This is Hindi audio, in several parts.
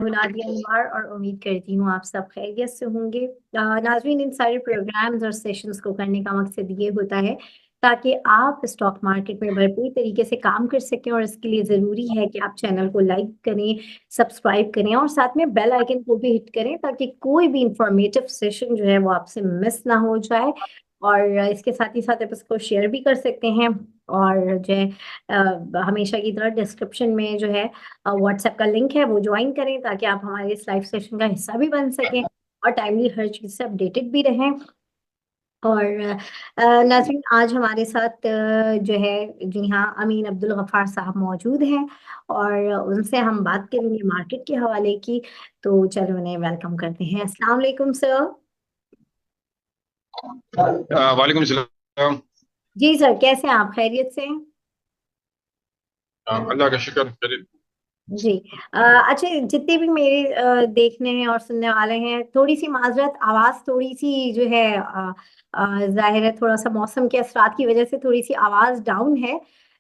नादिया अनवर और उम्मीद करती हूँ आप सब खैरियत से होंगे। नाज़रीन, इन सारे प्रोग्राम्स और सेशंस को करने का मकसद ये होता है ताकि आप स्टॉक मार्केट में भरपूर तरीके से काम कर सकें, और इसके लिए ज़रूरी है कि आप चैनल को लाइक करें, सब्सक्राइब करें और साथ में बेल आइकन को भी हिट करें ताकि कोई भी इंफॉर्मेटिव सेशन जो है वो आपसे मिस ना हो जाए। और इसके साथ ही साथ आप इसको शेयर भी कर सकते हैं। और जो है हमेशा की तरह डिस्क्रिप्शन में जो है व्हाट्सएप का लिंक है, वो ज्वाइन करें ताकि आप हमारे इस लाइव सेशन का हिस्सा भी बन सकें और टाइमली हर चीज़ से अपडेटेड भी रहें। और नाज़रीन, आज हमारे साथ जो है, जी हाँ, अमीन अब्दुल गफ्फार साहब मौजूद हैं और उनसे हम बात करेंगे मार्केट के हवाले की। तो चलो उन्हें वेलकम करते हैं। अस्सलाम वालेकुम सर। वालेकुम सलाम। जी सर, कैसे हैं आप? खैरियत से हैं? अल्लाह का शुक्र खैरियत। जी। अच्छा, जितने भी मेरे देखने हैं और सुनने वाले हैं, थोड़ी सी माजरत, आवाज़ थोड़ी सी जो है जाहिर है थोड़ा सा मौसम के असरात की वजह से थोड़ी सी आवाज़ डाउन है।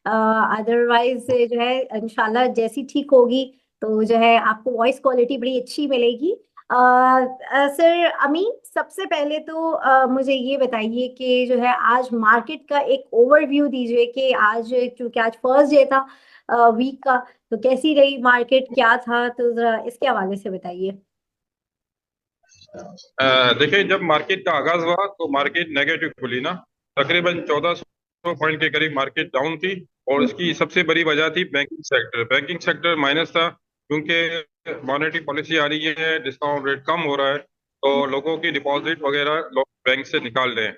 अदरवाइज जो है इंशाल्लाह जैसी ठीक होगी तो जो है आपको वॉइस क्वालिटी बड़ी अच्छी मिलेगी। सर अमीन, सबसे पहले तो मुझे ये बताइए कि जो है आज मार्केट का एक ओवरव्यू दीजिए कि आज, क्योंकि आज फर्स्ट डे था वीक का, तो कैसी रही मार्केट, क्या था, तो जरा इसके हवाले से बताइए। देखिए, जब मार्केट का आगाज हुआ तो मार्केट नेगेटिव खुली ना। तकरीबन 1400 पॉइंट के करीब मार्केट डाउन थी। और इसकी सबसे बड़ी वजह थी बैंकिंग सेक्टर माइनस था, क्योंकि मॉनेटरी पॉलिसी आ रही है, डिस्काउंट रेट कम हो रहा है, तो लोगों की डिपॉजिट वगैरह लोग बैंक से निकाल रहे हैं।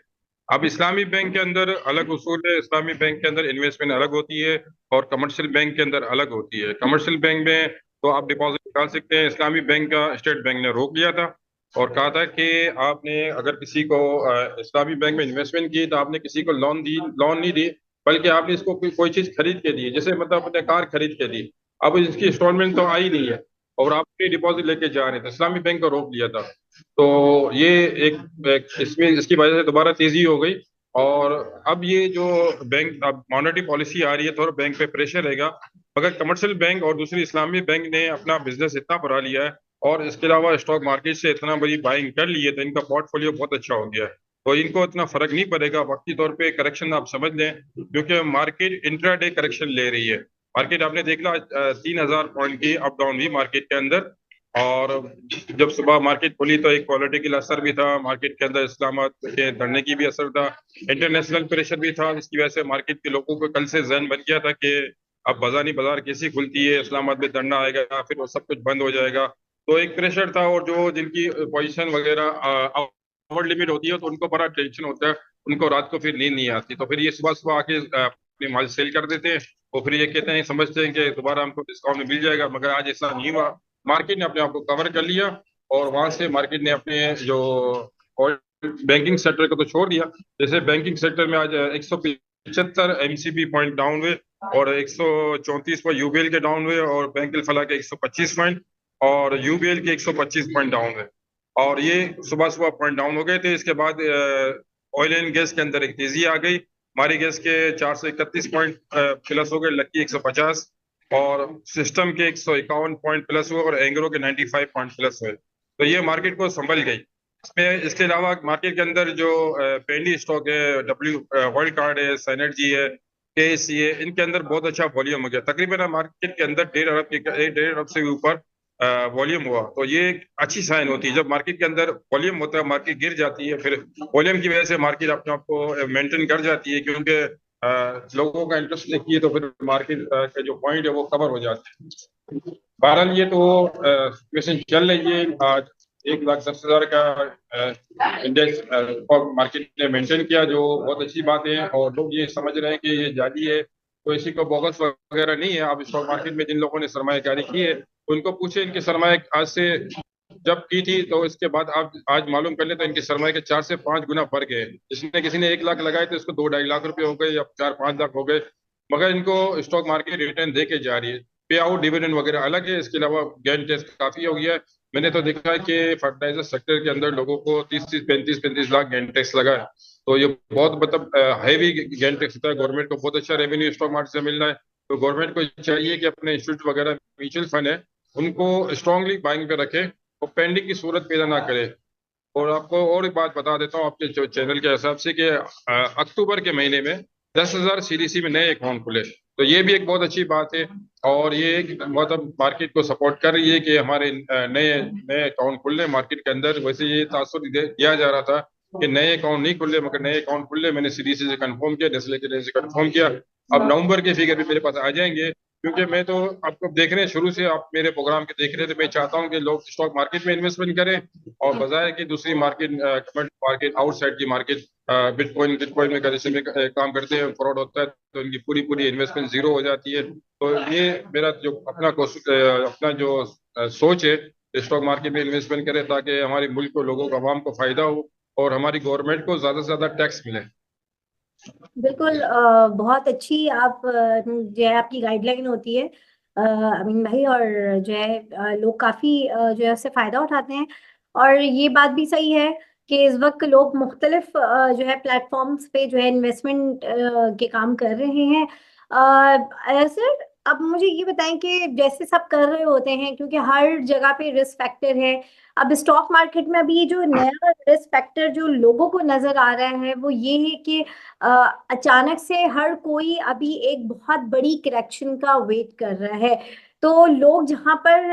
अब इस्लामी बैंक के अंदर अलग उसूल है। इस्लामी बैंक के अंदर इन्वेस्टमेंट अलग होती है और कमर्शियल बैंक के अंदर अलग होती है। कमर्शियल बैंक में तो आप डिपॉजिट निकाल सकते हैं। इस्लामी बैंक का स्टेट बैंक ने रोक लिया था और कहा था कि आपने अगर किसी को इस्लामी बैंक में इन्वेस्टमेंट की तो आपने किसी को लोन नहीं दी, बल्कि आपने इसको कोई चीज खरीद के दी, जैसे मतलब अपने कार खरीद के दी। अब इसकी इंस्टॉलमेंट तो आई नहीं है और आप अपनी डिपॉजिट लेके जा रहे थे, इस्लामी बैंक को रोक लिया था। तो ये एक इसमें इसकी वजह से दोबारा तेजी हो गई। और अब ये जो बैंक अब मॉनेटरी पॉलिसी आ रही है, थोड़ा बैंक पे प्रेशर रहेगा। मगर कमर्शियल बैंक और दूसरी इस्लामी बैंक ने अपना बिजनेस इतना बढ़ा लिया है और इसके अलावा स्टॉक मार्केट से इतना बड़ी बाइंग कर ली है, तो इनका पोर्टफोलियो बहुत अच्छा हो गया है। तो इनको इतना फर्क नहीं पड़ेगा, वक्ती तौर पे करेक्शन आप समझ लें, क्योंकि मार्केट इंट्राडे करेक्शन ले रही है। मार्केट आपने देख ला 3000 पॉइंट की अप डाउन हुई मार्केट के अंदर। और जब सुबह मार्केट खुली तो एक पॉलिटिकल असर भी था मार्केट के अंदर, इस्लामाबाद के धरने की भी असर था, इंटरनेशनल प्रेशर भी था, जिसकी वजह से मार्केट के लोगों को कल से जहन बन गया था कि अब बाजारी बाजार कैसी खुलती है, इस्लामाबाद में धरना आएगा, फिर वो सब कुछ बंद हो जाएगा। तो एक प्रेशर था। और जो जिनकी पोजीशन वगैरह ओवर लिमिट होती है तो उनको बड़ा टेंशन होता है, उनको रात को फिर नींद नहीं आती, तो फिर ये सुबह सुबह आके अपने माल सेल कर देते हैं। और फिर ये कहते हैं, समझते हैं कि दोबारा हमको डिस्काउंट में मिल जाएगा, मगर आज ऐसा नहीं हुआ। मार्केट ने अपने आप को कवर कर लिया और वहां से मार्केट ने अपने जो बैंकिंग सेक्टर को तो छोड़ दिया। जैसे बैंकिंग सेक्टर में आज 175 एमसीबी पॉइंट डाउन हुए और 134 पर यूबीएल के डाउन हुए और बैंक फला के 125 पॉइंट और यूबीएल के 125 पॉइंट डाउन हुए। और ये सुबह सुबह पॉइंट डाउन हो गए थे। इसके बाद ऑयल एंड गैस के अंदर एक तेजी आ गई। हमारी गैस के 431 पॉइंट प्लस हो गए, लक्की 150 और सिस्टम के 151 पॉइंट प्लस हुए और एंग्रो के 95 पॉइंट प्लस हुए। तो ये मार्केट को संभल गई। इसमें इसके अलावा मार्केट के अंदर जो पेंडी स्टॉक है, डब्ल्यू वर्ल्ड कार्ड है, साइनर्जी है, केएससी है, इनके अंदर बहुत अच्छा वॉल्यूम हो गया। तकरीबन मार्केट के अंदर 1.5 अरब से भी ऊपर वॉल्यूम हुआ। तो ये एक अच्छी साइन होती है। जब मार्केट के अंदर वॉल्यूम होता है, मार्केट गिर जाती है, फिर वॉल्यूम की वजह से मार्केट अपने आप को मेंटेन कर जाती है, क्योंकि लोगों का इंटरेस्ट देखिए तो फिर मार्केट के जो पॉइंट है वो कवर हो जाते हैं। बहरहाल ये तो सिचुएशन चल रही है। आज 1,10,000 का इंडेक्स मार्केट ने मेंटेन किया, जो बहुत अच्छी बात है। और लोग ये समझ रहे हैं कि ये जाली है, तो इसी को बोगस वगैरह नहीं है। आप स्टॉक मार्केट में जिन लोगों ने सरमायाकारी की है उनको पूछे, इनके सरमाए आज से जब की थी तो इसके बाद आप आज मालूम कर ले तो इनके सरमाए के 4 से 5 गुना फर्क है। जिसने किसी ने 1 लाख लगाए तो इसको 2-2.5 लाख रुपए हो गए या 4-5 लाख हो गए। मगर इनको स्टॉक मार्केट रिटर्न दे के जा रही है। पे आउट डिविडेंड वगैरह अलग है। इसके अलावा गेन टेस्ट काफी हो गया है। मैंने तो देखा है कि फर्टिलाइजर सेक्टर के अंदर लोगों को 30-30, 35-35 लाख गेन टैक्स लगा है। तो ये बहुत मतलब हैवी गेन टैक्स होता है। गवर्नमेंट को बहुत अच्छा रेवेन्यू स्टॉक मार्केट से मिल रहा है। तो गवर्नमेंट को चाहिए कि अपने इंस्टीट्यूट वगैरह म्यूचुअल फंड है उनको स्ट्रांगली बाइंग पे रखें और पेंडिंग की सूरत पैदा ना करें। और आपको और एक बात बता देता हूँ आपके जो चैनल के हिसाब से कि अक्टूबर के महीने में 10,000 सीडीसी में नए अकाउंट खुले, तो ये भी एक बहुत अच्छी बात है। और ये एक मतलब मार्केट को सपोर्ट कर रही है कि हमारे नए नए अकाउंट खुल रहे हैं मार्केट के अंदर। वैसे ये तासुर दिया जा रहा था कि नए अकाउंट नहीं खुले, मगर नए अकाउंट खुले। मैंने सीडीसी से कंफर्म किया, नेस्ले के से कंफर्म किया। अब नवंबर के फिगर भी मेरे पास आ जाएंगे, क्योंकि मैं तो आपको देख रहे हैं शुरू से, आप मेरे प्रोग्राम के देख रहे थे। मैं चाहता हूं कि लोग स्टॉक मार्केट में इन्वेस्टमेंट करें और बजाय कि दूसरी मार्केट, मार्केट आउटसाइड की मार्केट, बिटकॉइन बिटकॉइन में जैसे में काम करते हैं, फ्रॉड होता है तो इनकी पूरी पूरी इन्वेस्टमेंट जीरो हो जाती है। तो ये मेरा जो अपना जो सोच है, स्टॉक मार्केट में इन्वेस्टमेंट करें ताकि हमारे मुल्क को, लोगों को, आवाम को फायदा हो और हमारी गवर्नमेंट को ज्यादा से ज्यादा टैक्स मिले। बिल्कुल, बहुत अच्छी आप जो है आपकी गाइडलाइन होती है अमीन भाई। और जो है लोग काफी जो है उससे फायदा उठाते हैं। और ये बात भी सही है कि इस वक्त लोग मुख्तलिफ जो है प्लेटफॉर्म्स पे जो है इन्वेस्टमेंट के काम कर रहे हैं। सर, अब मुझे ये बताएं कि जैसे सब कर रहे होते हैं, क्योंकि हर जगह पे रिस्क फैक्टर है। अब स्टॉक मार्केट में अभी ये जो नया रिस्क फैक्टर जो लोगों को नजर आ रहा है वो ये है कि अ, अचानक से हर कोई अभी एक बहुत बड़ी करेक्शन का वेट कर रहा है। तो लोग जहां पर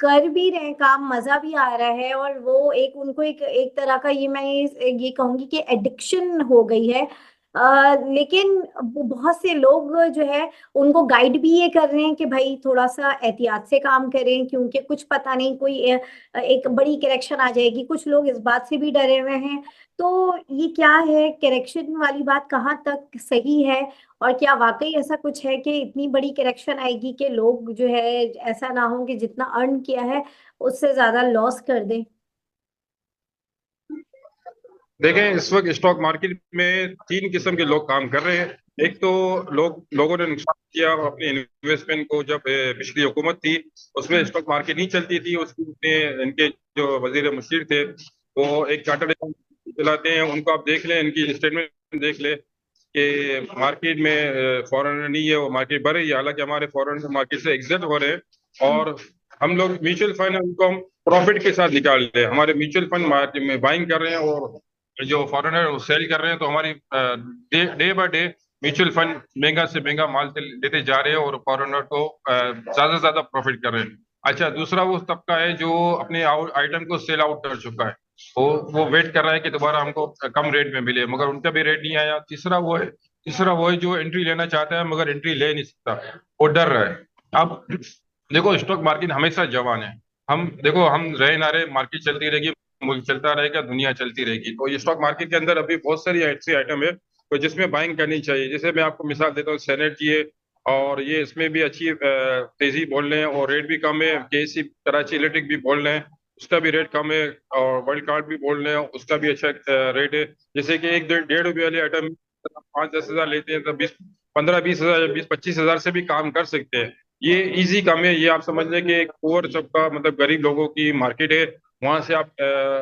कर भी रहे हैं काम, मजा भी आ रहा है, और वो एक उनको एक एक तरह का ये कहूंगी कि एडिक्शन हो गई है। लेकिन वो बहुत से लोग जो है उनको गाइड भी ये कर रहे हैं कि भाई थोड़ा सा एहतियात से काम करें, क्योंकि कुछ पता नहीं कोई एक बड़ी करेक्शन आ जाएगी। कुछ लोग इस बात से भी डरे हुए हैं। तो ये क्या है, करेक्शन वाली बात कहाँ तक सही है? और क्या वाकई ऐसा कुछ है कि इतनी बड़ी करेक्शन आएगी कि लोग जो है ऐसा ना हो कि जितना अर्न किया है उससे ज्यादा लॉस कर दें? देखें, इस वक्त स्टॉक मार्केट में तीन किस्म के लोग काम कर रहे हैं। एक तो लोगों ने नुकसान किया अपने इन्वेस्टमेंट को। जब पिछली हुकूमत थी उसमें स्टॉक मार्केट नहीं चलती थी, उसमें इनके जो वजीर मुशीर थे वो एक चार्टर्ड अकाउंटेंट चलाते हैं। उनको आप देख लें, इनकी स्टेटमेंट देख लें कि मार्केट में फॉरेनर नहीं है, वो मार्केट बढ़ रही है। हालांकि हमारे फॉरेनर मार्केट से एग्जिट हो रहे हैं और हम लोग म्यूचुअल फंड है उनको हम प्रॉफिट के साथ निकाल रहे हैं। हमारे म्यूचुअल फंड मार्केट में बाइंग कर रहे हैं और जो फॉरेनर वो सेल कर रहे हैं। तो हमारी day by day mutual fund महंगा से महंगा माल लेते जा रहे हैं और फॉरेनर को ज्यादा से ज्यादा प्रॉफिट कर रहे हैं। अच्छा, दूसरा वो तबका है जो अपने आइटम को सेल आउट कर चुका है। वो वेट कर रहा है कि दोबारा हमको कम रेट में मिले, मगर उनका भी रेट नहीं आया। तीसरा वो है जो एंट्री लेना चाहता है मगर एंट्री ले नहीं सकता, वो डर रहा है। अब देखो, स्टॉक मार्केट हमेशा जवान है। हम देखो, हम रहे ना रहे, मार्केट चलती रहेगी, मुल्क चलता रहेगा, दुनिया चलती रहेगी। तो ये स्टॉक मार्केट के अंदर अभी बहुत सारी ऐसी आइटम है तो जिसमें बाइंग करनी चाहिए। जैसे मैं आपको मिसाल देता हूँ, सेनेट की है और ये इसमें भी अच्छी तेजी बोल रहे हैं और रेट भी कम है। केसी कराची इलेक्ट्रिक भी बोल रहे हैं, उसका भी रेट कम है। और वर्ल्ड कार्ड भी बोल रहे हैं, उसका भी अच्छा रेट है। जैसे कि एक 1.5 रुपये वाली आइटम 5-10 हजार लेते हैं तो 15-20 हजार, 20-25 हजार से भी काम कर सकते हैं। ये इजी काम है। ये आप समझ लें कि एक पुअर सबका मतलब गरीब लोगों की मार्केट है। वहां से आप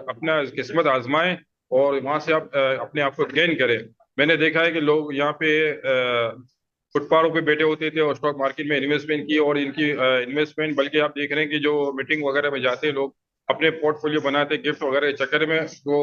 अपना किस्मत आजमाएं और वहां से आप अपने आप को गेन करें। मैंने देखा है कि लोग यहाँ पे फुटपाथों पे बैठे होते थे और स्टॉक मार्केट में इन्वेस्टमेंट की, और इनकी इन्वेस्टमेंट, बल्कि आप देख रहे हैं कि जो मीटिंग वगैरह में जाते हैं लोग अपने पोर्टफोलियो बनाते गिफ्ट वगैरह के चक्कर में, वो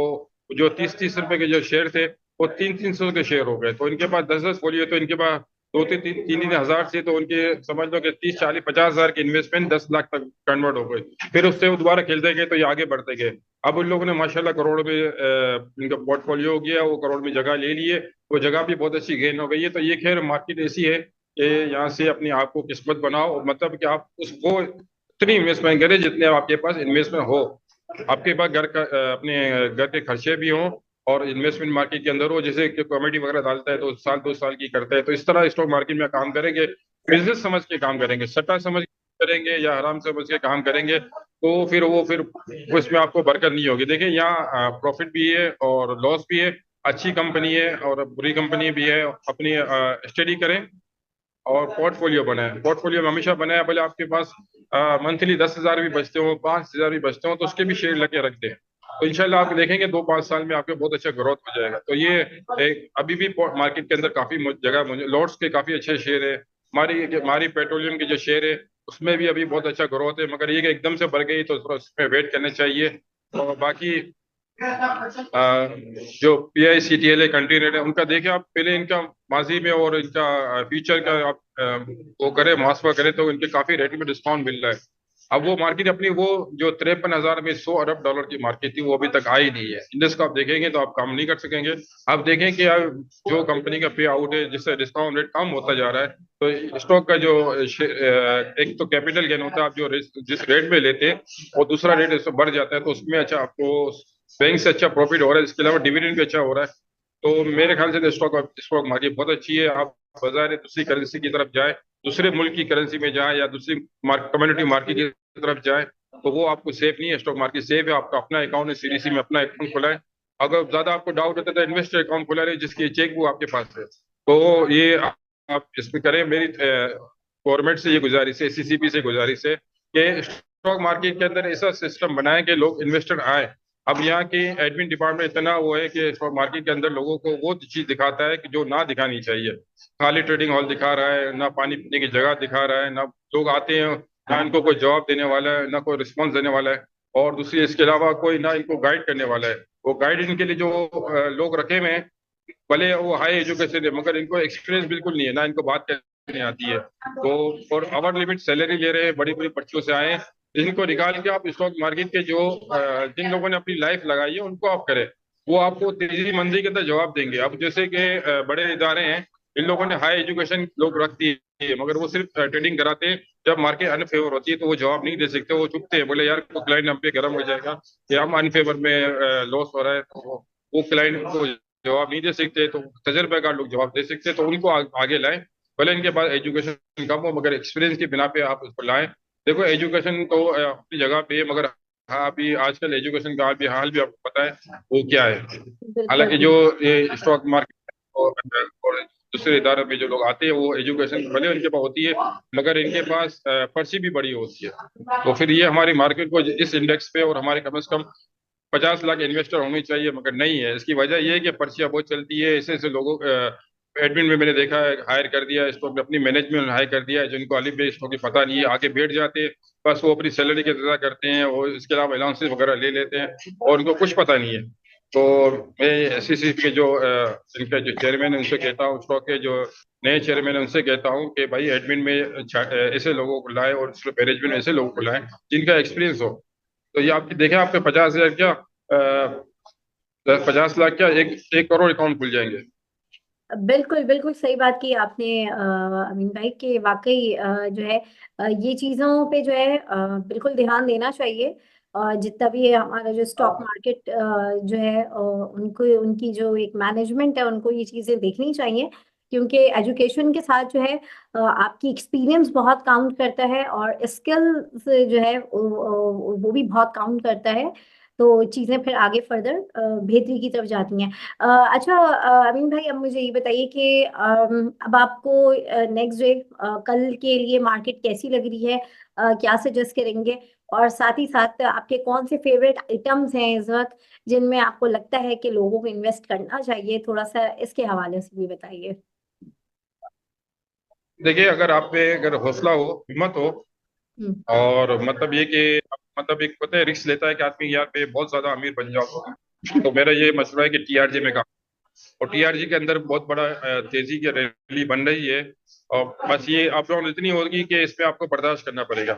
जो 30-30 रुपए के जो शेयर थे वो 300-300 के शेयर हो गए। तो इनके पास 10-10 फोलियो, तो इनके पास 2-3 हजार से, तो उनके समझ लो कि 30-40-50 हजार की इन्वेस्टमेंट 10 लाख तक कन्वर्ट हो गई। फिर उससे वो दोबारा खेलते गए तो ये आगे बढ़ते गए। अब उन लोगों ने माशाल्लाह करोड़ में इनका पोर्टफोलियो हो गया, वो करोड़ में जगह ले लिए। वो जगह भी बहुत अच्छी गेन हो गई है। तो ये खैर मार्केट ऐसी है कि यहाँ से अपने आप को किस्मत बनाओ, मतलब कि आप उसको उतनी इन्वेस्टमेंट करें जितने आपके पास इन्वेस्टमेंट हो। आपके पास घर का अपने घर के खर्चे भी हों और इन्वेस्टमेंट मार्केट के अंदर हो। जैसे कि कॉमेडी वगैरह डालता है तो साल 2 साल की करता है, तो इस तरह स्टॉक मार्केट में काम करेंगे, बिजनेस समझ के काम करेंगे, सट्टा समझ के करेंगे या आराम समझ के काम करेंगे, तो फिर वो इसमें आपको बरकत नहीं होगी। देखिए, यहाँ प्रॉफिट भी है और लॉस भी है, अच्छी कंपनी है और बुरी कंपनी भी है। अपनी स्टडी करें और पोर्टफोलियो बनाए। पोर्टफोलियो में हमेशा बनाए, भले आपके पास मंथली 10 हजार भी बचते हो, 5 हजार भी बचते हो, तो उसके भी शेयर लगे रख दें। तो इंशाल्लाह आप देखेंगे 2-5 साल में आपके बहुत अच्छा ग्रोथ हो जाएगा। तो ये एक अभी भी मार्केट के अंदर काफी जगह, मुझे लॉट्स के काफी अच्छे शेयर है। हमारी हमारी पेट्रोलियम के जो शेयर है उसमें भी अभी बहुत अच्छा ग्रोथ है, मगर ये कि एकदम से बढ़ गई तो थोड़ा उसमें वेट करना चाहिए। और बाकी जो PICTL है, कंट्री रेट है, उनका देखें आप पहले इनका माजी में और इनका फ्यूचर का आप वो करें, मुहासबा करें तो इनके काफी रेट में डिस्काउंट मिल रहा है। अब वो मार्केट अपनी वो जो 53,000 में $100 अरब की मार्केट थी वो अभी तक आई नहीं है। इंडेक्स को आप देखेंगे तो आप काम नहीं कर सकेंगे। आप देखें कि अब जो कंपनी का पे आउट है जिससे डिस्काउंट रेट कम होता जा रहा है, तो स्टॉक का जो एक तो कैपिटल गेन होता है, आप जो जिस रेट में लेते हैं और दूसरा रेट इससे बढ़ जाता है तो उसमें अच्छा आपको बैंक से अच्छा प्रॉफिट हो रहा है, इसके अलावा डिविडेंड भी अच्छा हो रहा है। तो मेरे ख्याल से स्टॉक स्टॉक मार्केट बहुत अच्छी है। आप बाजार दूसरी करेंसी की तरफ जाए, दूसरे मुल्क की करेंसी में जाए या दूसरी कम्युनिटी मार्केट की तरफ जाए तो वो आपको सेफ नहीं है। स्टॉक मार्केट सेफ है, आपका अपना अकाउंट है, CDC में अपना अकाउंट खुला है। अगर ज्यादा आपको डाउट होता है तो इन्वेस्टर अकाउंट खुला रहे जिसकी चेक वो आपके पास है। तो ये आप इसमें करें। मेरी गवर्नमेंट से ये गुजारिश है, CCP से गुजारिश है कि स्टॉक मार्केट के अंदर ऐसा सिस्टम बनाए कि लोग इन्वेस्टर आए। अब यहाँ की एडमिन डिपार्टमेंट इतना वो है कि स्टॉक मार्केट के अंदर लोगों को वो चीज दिखाता है कि जो ना दिखानी चाहिए। खाली ट्रेडिंग हॉल दिखा रहा है, ना पानी पीने की जगह दिखा रहा है, ना लोग आते हैं, ना इनको कोई जवाब देने वाला है, ना कोई रिस्पॉन्स देने वाला है। और दूसरी इसके अलावा कोई ना इनको गाइड करने वाला है। वो गाइड इनके लिए जो लोग रखे हुए हैं, भले वो हाई एजुकेशन है मगर इनको एक्सपीरियंस बिल्कुल नहीं है, ना इनको बात करनी आती है। तो और आवर लिमिट सैलरी ले रहे हैं, बड़ी बड़ी पर्चियों से आए हैं। इनको निकाल के आप स्टॉक मार्केट के जो जिन लोगों ने अपनी लाइफ लगाई है उनको आप करें, वो आपको तेजी मंदी के अंदर जवाब देंगे। अब जैसे कि बड़े इदारे हैं, इन लोगों ने हाई एजुकेशन लोग रखती है मगर वो सिर्फ ट्रेडिंग कराते हैं। जब मार्केट अनफेवर होती है तो वो जवाब नहीं दे सकते, वो चुपते हैं, बोले यार को क्लाइंट हम पे गर्म हो जाएगा कि हम अनफेवर में लॉस हो रहा है। तो वो क्लाइंट को जवाब नहीं दे सकते, तो तजर्बेकार लोग जवाब दे सकते हैं, तो उनको आगे लाएं। भले इनके पास एजुकेशन कम हो मगर एक्सपीरियंस की बिना पे आप उसको लाएं। देखो एजुकेशन तो अपनी जगह पे है, मगर हाँ अभी आजकल एजुकेशन का भी हाल भी आपको पता है वो क्या है। बिल्कुल हालांकि जो बिल्कुल। ये स्टॉक मार्केट और दूसरे इदारों में जो लोग आते हैं वो एजुकेशन भले उनके पास होती है मगर इनके पास पर्ची भी बड़ी होती है। तो फिर ये हमारी मार्केट को इस इंडेक्स पे और हमारे कम से कम 50 लाख इन्वेस्टर होने चाहिए मगर नहीं है। इसकी वजह यह है कि पर्चियां बहुत चलती है, ऐसे ऐसे लोगों एडमिन में मैंने देखा है हायर कर दिया स्टॉक, अपनी मैनेजमेंट हायर कर दिया है जिनको अली पे स्टॉक की पता नहीं है, आगे बैठ जाते हैं। बस वो अपनी सैलरी के इंतजार करते हैं और इसके अलावा अलाउंसेस वगैरह ले लेते हैं और उनको कुछ पता नहीं है। तो मैं CCP के जो इनके जो चेयरमैन है उनसे कहता हूँ, स्टॉक के जो नए चेयरमैन है उनसे कहता हूँ कि भाई एडमिन में ऐसे लोगों को लाए और मैनेजमेंट में ऐसे लोगों को लाए जिनका एक्सपीरियंस हो। तो ये आपकी देखें, आपके 50,000 क्या 50 लाख क्या 1 करोड़ अकाउंट खुल जाएंगे। बिल्कुल बिल्कुल सही बात की आपने अमीन भाई के वाकई जो है ये चीज़ों पे जो है बिल्कुल ध्यान देना चाहिए। जितना भी है हमारा जो स्टॉक मार्केट जो है उनको उनकी जो एक मैनेजमेंट है उनको ये चीज़ें देखनी चाहिए। क्योंकि एजुकेशन के साथ जो है आपकी एक्सपीरियंस बहुत काउंट करता है और स्किल्स जो है वो भी बहुत काउंट करता है। तो चीज़ें फिर आगे फर्दर बेहतरी की तरफ जाती हैं। अच्छा अमीन भाई अब मुझे ये बताइए कि अब आपको नेक्स्ट डे कल के लिए मार्केट कैसी लग रही है, क्या सजेस्ट करेंगे? और साथ ही साथ आपके कौन से फेवरेट आइटम्स हैं इस वक्त जिनमें आपको लगता है कि लोगों को इन्वेस्ट करना चाहिए, थोड़ा सा इसके हवाले से भी बताइए। देखिए अगर आप पे अगर हौसला हो, हिम्मत हो हम्म। और मतलब ये कि मतलब एक पता है रिस्क लेता है कि आदमी यार पे बहुत ज्यादा अमीर बन जाओ, तो मेरा ये मसला है कि TRG में काम। और TRG के अंदर बहुत बड़ा तेजी की रैली बन रही है। और बस ये अप डाउन इतनी होगी कि इस पे आपको बर्दाश्त करना पड़ेगा।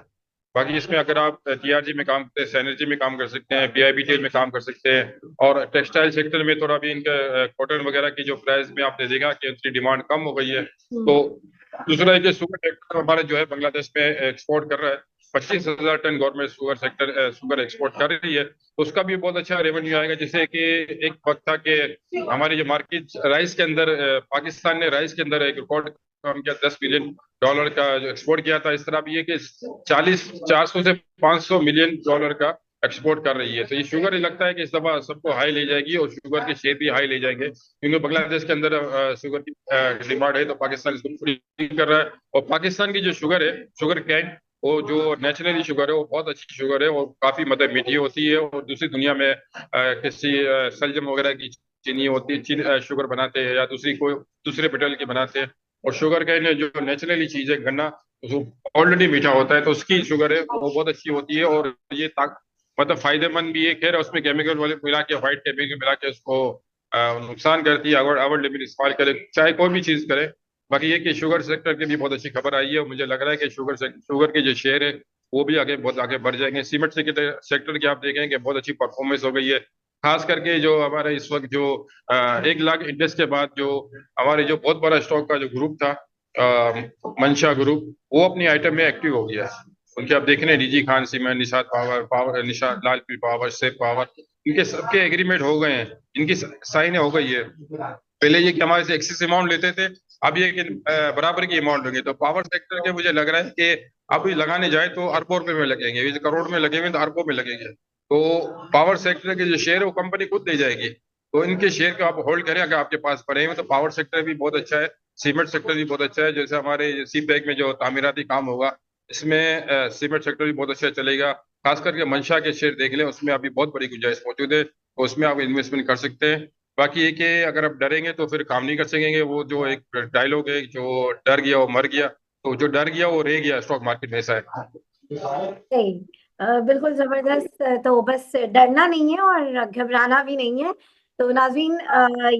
बाकी इसमें अगर आप TRG में काम करते हैं, Synergy में काम कर सकते हैं, PIBTL में काम कर सकते हैं और टेक्सटाइल सेक्टर में थोड़ा भी इनका कॉटन वगैरह की जो प्राइस में आपने देखा कि उसकी डिमांड कम हो गई है। हम्म। तो दूसरा है कि शुगर सेक्टर हमारे जो है बांग्लादेश में एक्सपोर्ट कर रहा है। 25,000 टन गवर्नमेंट शुगर एक्सपोर्ट कर रही है, तो उसका भी बहुत अच्छा रेवेन्यू आएगा। जैसे कि एक वक्त था कि हमारी जो मार्केट राइस के अंदर पाकिस्तान ने राइस के अंदर एक रिकॉर्ड काम किया, $10 बिलियन का जो एक्सपोर्ट किया था। इस तरह भी है कि 400 से 500 मिलियन डॉलर का एक्सपोर्ट कर रही है। तो ये शुगर ही लगता है कि इस दफा सबको हाई ले जाएगी और शुगर के शेयर भी हाई ले जाएंगे, क्योंकि बांग्लादेश के अंदर शुगर की डिमांड है तो पाकिस्तान इसको पूरी कर रहा है। और पाकिस्तान की जो शुगर है, शुगर कैन, वो जो नेचुरली शुगर है वो बहुत अच्छी शुगर है, वो काफी मतलब मीठी होती है। और दूसरी दुनिया में किसी सलजम वगैरह की चीनी होती है, शुगर बनाते हैं या दूसरी कोई दूसरे मेटल की बनाते हैं। और शुगर कैन जो नेचुरली चीज है, गन्ना, ऑलरेडी मीठा होता है, तो उसकी शुगर है वो बहुत अच्छी होती है। और ये मतलब फायदेमंद भी है। खैर उसमें केमिकल वाले मिला के, व्हाइट केमिकल मिला के उसको नुकसान करती है अगर अवर लिमिट इस्तेमाल करे, चाहे कोई भी चीज करे। बाकी ये कि शुगर सेक्टर की भी बहुत अच्छी खबर आई है, और मुझे लग रहा है कि शुगर के जो शेयर है वो भी आगे बहुत आगे बढ़ जाएंगे। सीमेंट सेक्टर की आप देखें कि बहुत अच्छी परफॉर्मेंस हो गई है। खास करके जो हमारे इस वक्त जो 1 लाख इंडेक्स के बाद जो हमारे जो बहुत बड़ा स्टॉक का जो ग्रुप था, मंशा ग्रुप, वो अपनी आइटम में एक्टिव हो गया है। उनके आप देख रहे हैं DG Khan cement, Nishad power Nishad लालपील पावर, सेफ पावर, इनके सबके एग्रीमेंट हो गए हैं, इनकी साइन हो गई है। पहले ये कि हमारे से एक्सेस अमाउंट लेते थे, अब ये कि बराबर की अमाउंट लेंगे। तो पावर सेक्टर के मुझे लग रहा है कि अब ये लगाने जाए तो अरबों रुपए में लगेंगे, ये करोड़ में लगेंगे तो अरबों में लगेंगे। तो पावर सेक्टर के जो शेयर है वो कंपनी खुद दे जाएगी। तो इनके शेयर को आप होल्ड करें अगर आपके पास पड़े हैं। तो पावर सेक्टर भी बहुत अच्छा है, सीमेंट सेक्टर भी बहुत अच्छा है। जैसे हमारे सी पैक में जो तामीराती काम होगा, इसमें सीमेंट सेक्टर भी बहुत अच्छा चलेगा। खास करके मंशा के शेयर देख लें, उसमें अभी बहुत बड़ी गुंजाइश मौजूद है, तो उसमें आप इन्वेस्टमेंट कर सकते हैं। बाकी ये कि अगर आप डरेंगे तो फिर काम नहीं कर सकेंगे। वो जो एक डायलॉग है, जो डर गया वो मर गया, तो जो डर गया वो रह गया स्टॉक मार्केट में, ऐसा है। सही। बिल्कुल जबरदस्त। तो बस डरना नहीं है और घबराना भी नहीं है। तो नाज़रीन,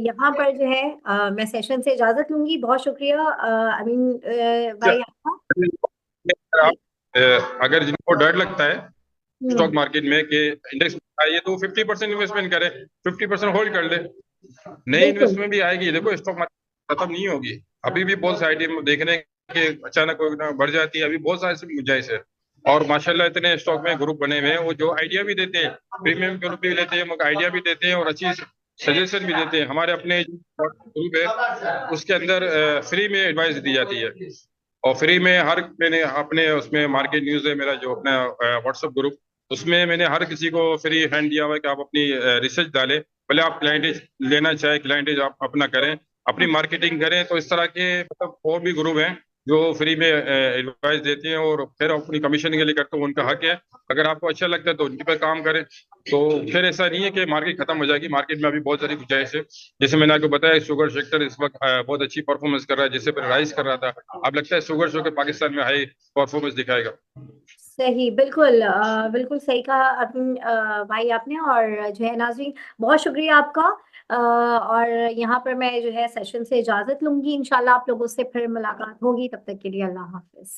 यहाँ पर जो है मैं सेशन से इजाजत लूंगी। बहुत शुक्रिया अमीन भाई आपका। आप अ, अगर जिनको डर लगता है हम्म। स्टॉक मार्केट में कि इंडेक्स आइए, तो 50% इन्वेस्टमेंट करें, 50% होल्ड कर ले। नई बिल्कुल। इन्वेस्टमेंट भी आएगी। देखो स्टॉक मार्केट खत्म नहीं होगी, अभी भी बहुत सारी आइडिया देख रहे हैं कि अचानक कोई ना बढ़ जाती है। अभी बहुत सारे इसमें गुंजाइश है। और माशाल्लाह इतने स्टॉक में ग्रुप बने हुए हैं, वो जो आइडिया भी देते हैं, प्रीमियम ग्रुप भी लेते हैं, आइडिया भी देते हैं और अच्छी सजेशन भी देते हैं। हमारे अपने ग्रुप है उसके अंदर फ्री में एडवाइस दी जाती है, और फ्री में हर, मैंने अपने उसमें मार्केट न्यूज है मेरा जो अपना व्हाट्सएप ग्रुप, उसमें मैंने हर किसी को फ्री हैंड दिया हुआ है कि आप अपनी रिसर्च डालें। भले आप क्लाइंटेज लेना चाहे, क्लाइंटेज आप अपना करें, अपनी मार्केटिंग करें। तो इस तरह के मतलब और भी ग्रुप हैं जो फ्री में एडवाइस देते हैं और फिर अपनी कमीशन के लिए करते हैं, उनका हक है। अगर आपको अच्छा लगता है तो उनके पे काम करें। तो फिर ऐसा नहीं है कि मार्केट खत्म हो जाएगी, मार्केट में अभी बहुत सारी गुंजाइश है। जैसे मैंने आपको बताया, शुगर सेक्टर इस वक्त बहुत अच्छी परफॉर्मेंस कर रहा है, जिससे पर राइज कर रहा था। अब लगता है शुगर सेक्टर पाकिस्तान में हाई परफॉर्मेंस दिखाएगा। सही। बिल्कुल बिल्कुल सही कहा अरविंद भाई आपने। और जो है नाज़रीन, बहुत शुक्रिया आपका। और यहाँ पर मैं जो है सेशन से इजाजत लूंगी। इंशाल्लाह आप लोगों से फिर मुलाकात होगी। तब तक के लिए अल्लाह हाफिज।